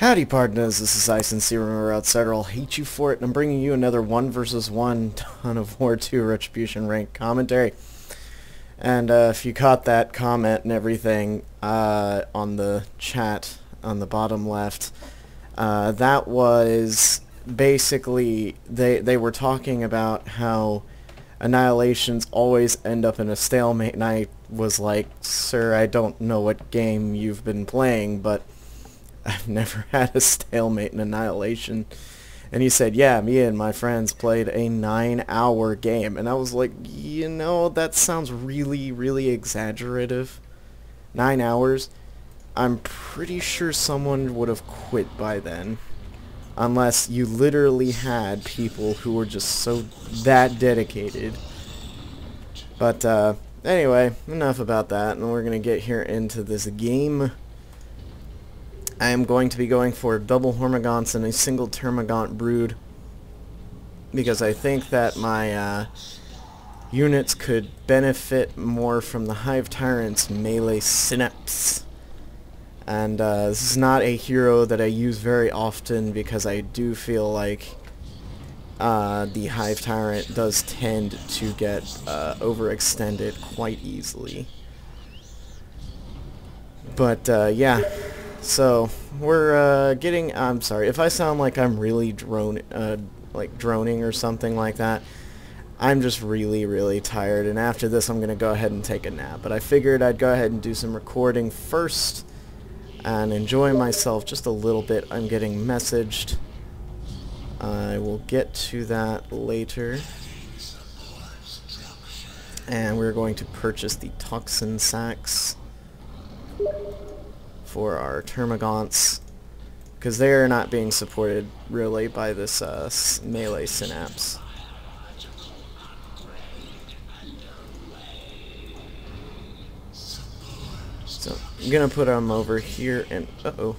Howdy partners, this is I Sincerely Remember Outsider. I'll hate you for it, and I'm bringing you another 1 versus 1 Dawn of War 2 Retribution Rank commentary. And if you caught that comment and everything on the chat on the bottom left, that was basically, they were talking about how annihilations always end up in a stalemate, and I was like, sir, I don't know what game you've been playing, but I've never had a stalemate in Annihilation. And he said, yeah, me and my friends played a 9-hour game. And I was like, you know, that sounds really, really exaggerative. 9 hours? I'm pretty sure someone would have quit by then. Unless you literally had people who were just that dedicated. But anyway, enough about that. And we're going to get here into this game. I am going to be going for double Hormagaunts and a single Termagant brood, because I think that my units could benefit more from the Hive Tyrant's melee synapse. And this is not a hero that I use very often, because I do feel like the Hive Tyrant does tend to get overextended quite easily. But yeah. So, we're getting, I'm sorry, if I sound like I'm really droning or something like that, I'm just really, really tired, and after this I'm going to go ahead and take a nap. But I figured I'd go ahead and do some recording first, and enjoy myself just a little bit. I'm getting messaged. I will get to that later. And we're going to purchase the toxin sacks for our Termagants, because they're not being supported really by this melee synapse. So I'm gonna put them over here, and no,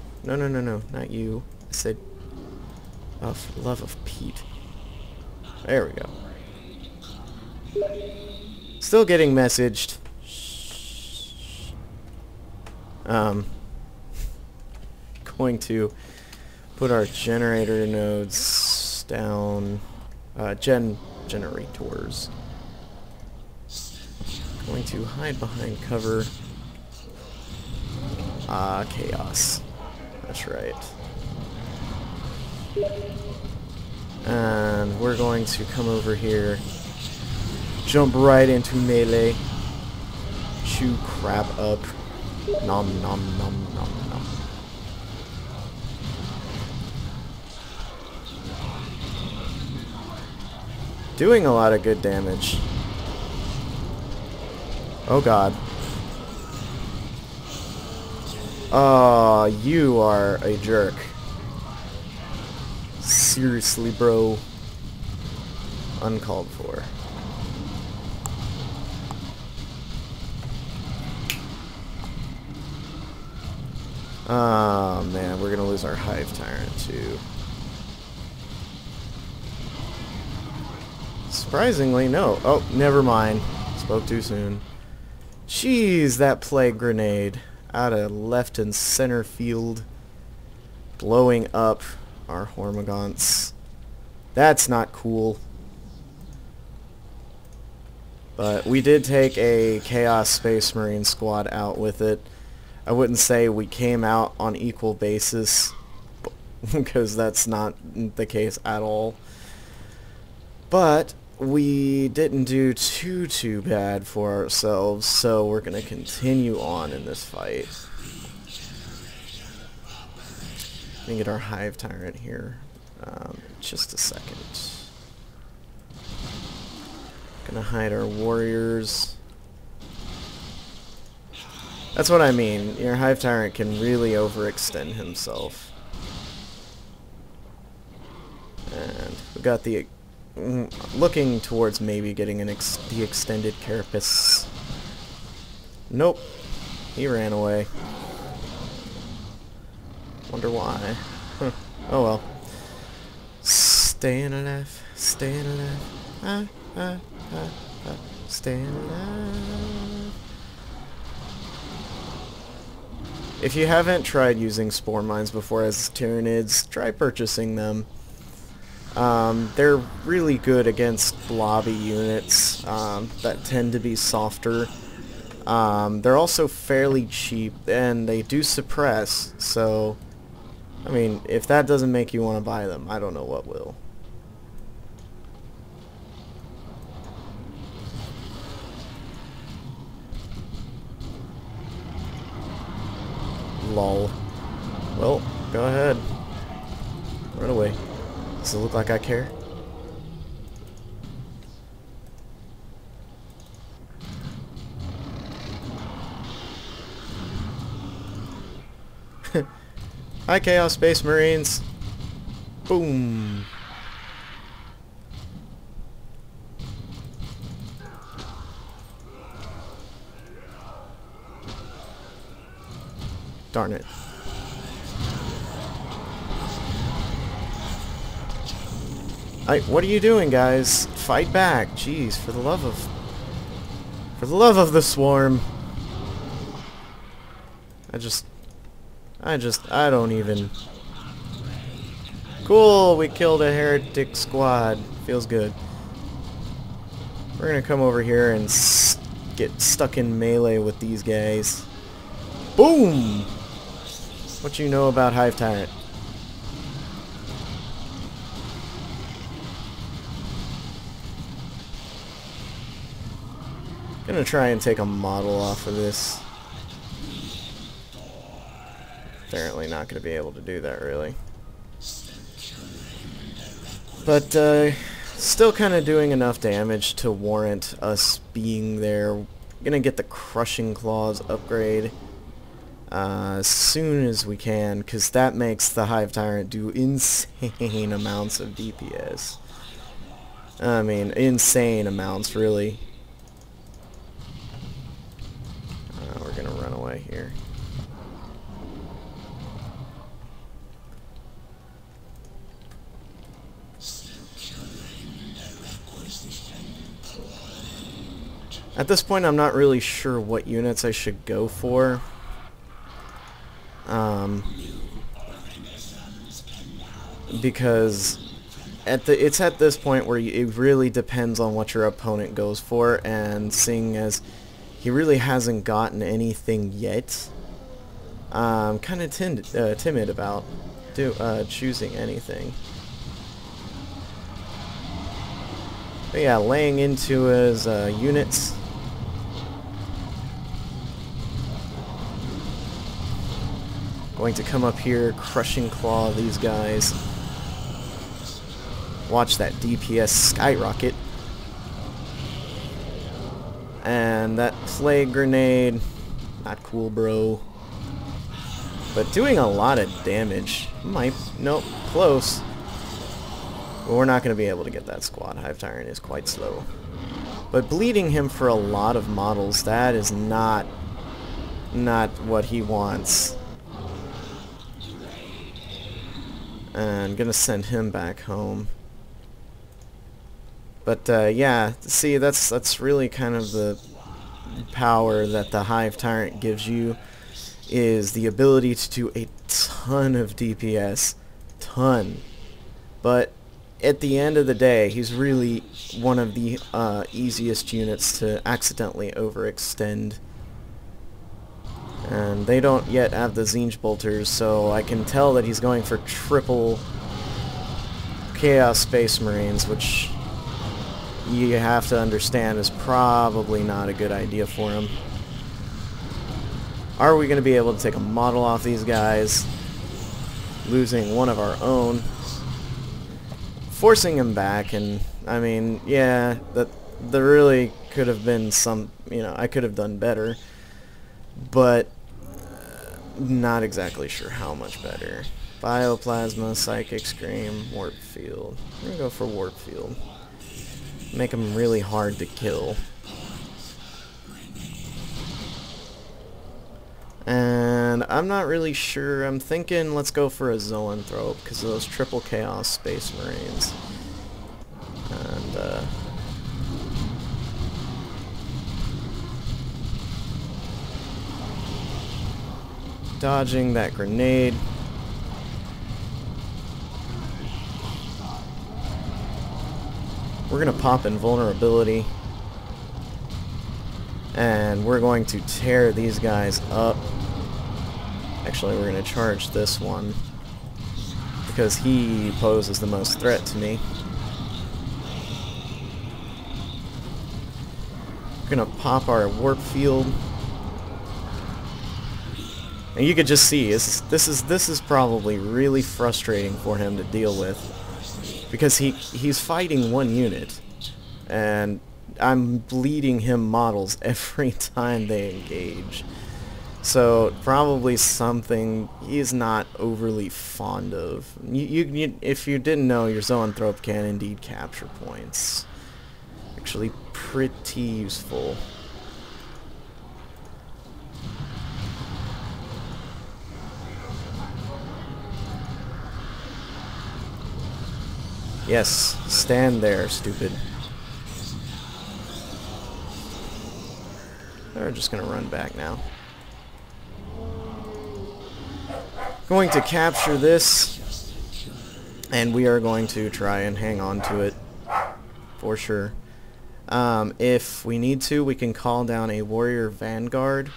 not you. I said, oh, for the love of Pete. There we go. Still getting messaged. Going to put our generator nodes down, generators. Going to hide behind cover. Chaos. That's right. And we're going to come over here, jump right into melee, chew crab up, nom nom nom nom nom. Doing a lot of good damage. Oh god. Oh, you are a jerk. Seriously, bro. Uncalled for. Oh man, we're gonna lose our Hive Tyrant too. Surprisingly, no. Oh, never mind. Spoke too soon. Jeez, that plague grenade out of left and center field, blowing up our Hormagaunts. That's not cool. But we did take a Chaos Space Marine squad out with it. I wouldn't say we came out on equal basis, because that's not the case at all. But we didn't do too bad for ourselves, so we're going to continue on in this fight. Let me get our Hive Tyrant here. Just a second. Gonna hide our warriors. That's what I mean. Your Hive Tyrant can really overextend himself. And we got the looking towards maybe getting the extended carapace. Nope. He ran away. Wonder why. Huh. Oh well. Staying alive. Staying alive. Staying alive. If you haven't tried using spore mines before as Tyranids, try purchasing them. They're really good against blobby units that tend to be softer. They're also fairly cheap, and they do suppress, so, I mean, if that doesn't make you want to buy them, I don't know what will. Lol. Well, go ahead. Run away. Does it look like I care? Hi, Chaos Space Marines. Boom. Darn it. What are you doing, guys? Fight back. Jeez, for the love of the swarm. I don't even. Cool, we killed a heretic squad. Feels good. We're gonna come over here and get stuck in melee with these guys. Boom! What you know about Hive Tyrant? Gonna try and take a model off of this. Apparently not gonna be able to do that, really. But still kind of doing enough damage to warrant us being there. Gonna get the Crushing Claws upgrade as soon as we can, because that makes the Hive Tyrant do insane amounts of DPS. I mean, insane amounts, really. We're gonna run away here. At this point, I'm not really sure what units I should go for. Because it's at this point where it really depends on what your opponent goes for, and seeing as he really hasn't gotten anything yet, I'm kind of timid about choosing anything. But yeah, laying into his units. Going to come up here, Crushing Claw these guys. Watch that DPS skyrocket. And that Plague Grenade, not cool, bro. But doing a lot of damage. Nope, close. But we're not going to be able to get that squad. Hive Tyrant is quite slow. But bleeding him for a lot of models, that is not what he wants. And gonna send him back home. But yeah, see, that's really kind of the power that the Hive Tyrant gives you, is the ability to do a ton of DPS. Ton. But at the end of the day, he's really one of the easiest units to accidentally overextend. And they don't yet have the Zinj Bolters, so I can tell that he's going for triple Chaos Space Marines, which you have to understand is probably not a good idea for him. Are we going to be able to take a model off these guys? Losing one of our own. Forcing him back, and I mean, yeah, there really could have been some, I could have done better. But not exactly sure how much better. Bioplasma, Psychic Scream, Warp Field. I'm gonna go for Warp Field. Make them really hard to kill. And I'm not really sure. I'm thinking let's go for a Zoanthrope because of those triple Chaos Space Marines. And dodging that grenade. We're going to pop invulnerability. And we're going to tear these guys up. Actually, we're going to charge this one, because he poses the most threat to me. We're going to pop our warp field. And you could just see, this is probably really frustrating for him to deal with. Because he's fighting one unit, and I'm bleeding him models every time they engage. So probably something he's not overly fond of. If you didn't know, your zoanthrope can indeed capture points. Actually pretty useful. Yes, stand there, stupid. We're just gonna run back now. Going to capture this, and we are going to try and hang on to it for sure. If we need to, we can call down a warrior vanguard,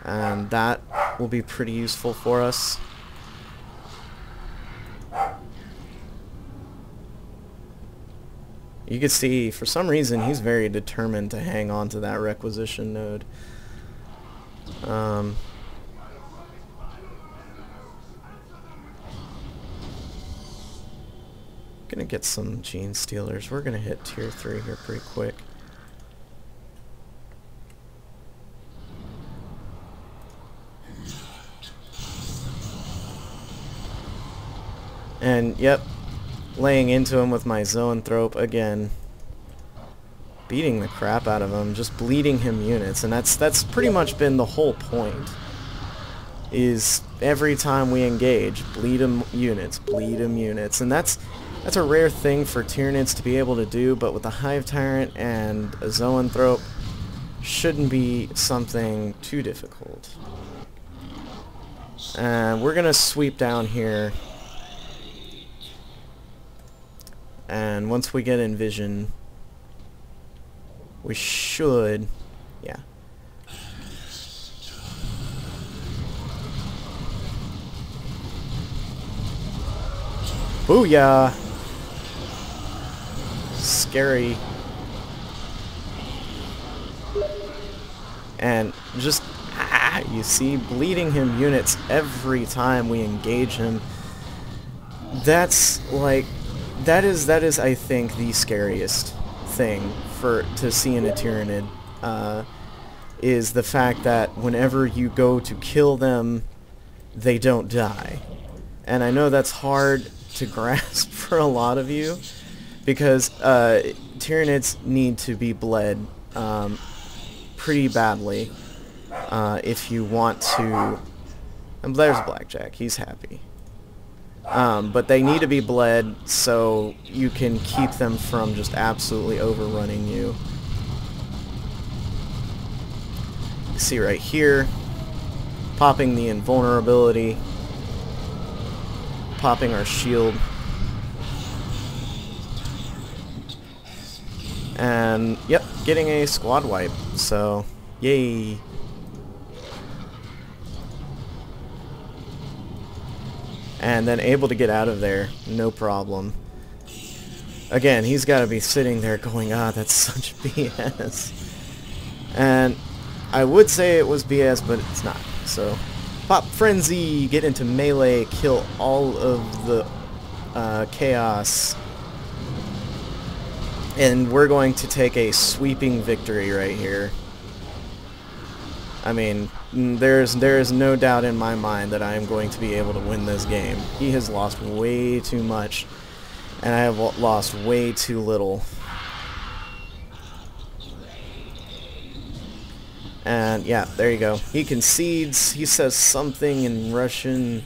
and that will be pretty useful for us. You can see, for some reason, he's very determined to hang on to that requisition node. Gonna get some gene stealers. We're gonna hit tier 3 here pretty quick. And yep, laying into him with my zoanthrope again, beating the crap out of him, just bleeding him units, and that's pretty much been the whole point. Is every time we engage, bleed him units, and that's a rare thing for Tyranids to be able to do, but with a Hive Tyrant and a zoanthrope, shouldn't be something too difficult. And we're gonna sweep down here. And once we get in vision, we should, yeah. Booyah! Scary. And just, you see, bleeding him units every time we engage him. That's like, that is I think the scariest thing to see in a Tyranid, is the fact that whenever you go to kill them, they don't die. And I know that's hard to grasp for a lot of you, because Tyranids need to be bled pretty badly if you want to. And there's Blackjack, he's happy. But they need to be bled so you can keep them from just absolutely overrunning you. You see right here, popping the invulnerability, popping our shield, and yep, getting a squad wipe, so yay. And then able to get out of there, no problem. Again, he's got to be sitting there going, that's such BS. And I would say it was BS, but it's not. So, Pop Frenzy, get into melee, kill all of the chaos. And we're going to take a sweeping victory right here. I mean, there is no doubt in my mind that I am going to be able to win this game. He has lost way too much, and I have lost way too little. And yeah, there you go. He concedes. He says something in Russian.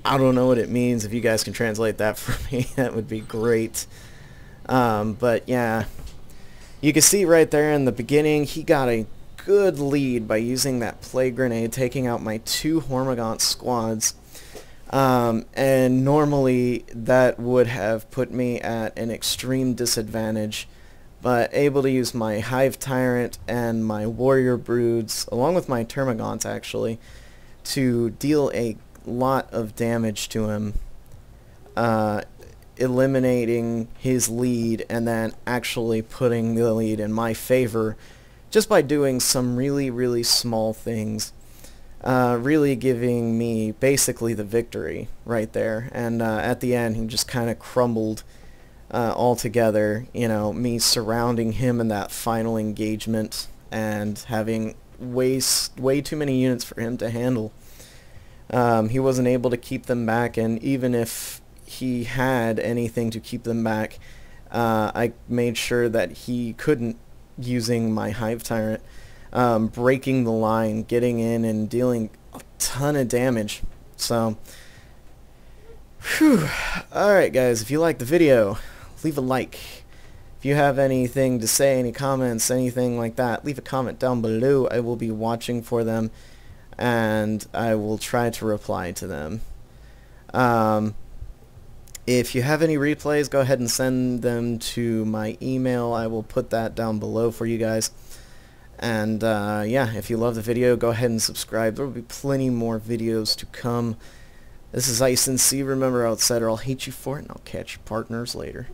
I don't know what it means. If you guys can translate that for me, that would be great. But yeah, you can see right there in the beginning, he got a good lead by using that plague grenade, taking out my 2 Hormigaunt squads. And normally that would have put me at an extreme disadvantage, but able to use my Hive Tyrant and my Warrior Broods, along with my Termagants actually, to deal a lot of damage to him, eliminating his lead and then actually putting the lead in my favor just by doing some really small things, really giving me basically the victory right there. And at the end he just kind of crumbled altogether, you know, me surrounding him in that final engagement and having way too many units for him to handle. He wasn't able to keep them back, and even if he had anything to keep them back, I made sure that he couldn't, using my Hive Tyrant, breaking the line, getting in and dealing a ton of damage. So, whew. Alright guys, if you liked the video, leave a like. If you have anything to say, any comments, anything like that, leave a comment down below. I will be watching for them, and I will try to reply to them. If you have any replays, go ahead and send them to my email. I will put that down below for you guys. And yeah, if you love the video, go ahead and subscribe. There will be plenty more videos to come. This is Ice and Sea. Remember, outsider, I'll hate you for it, and I'll catch you partners later.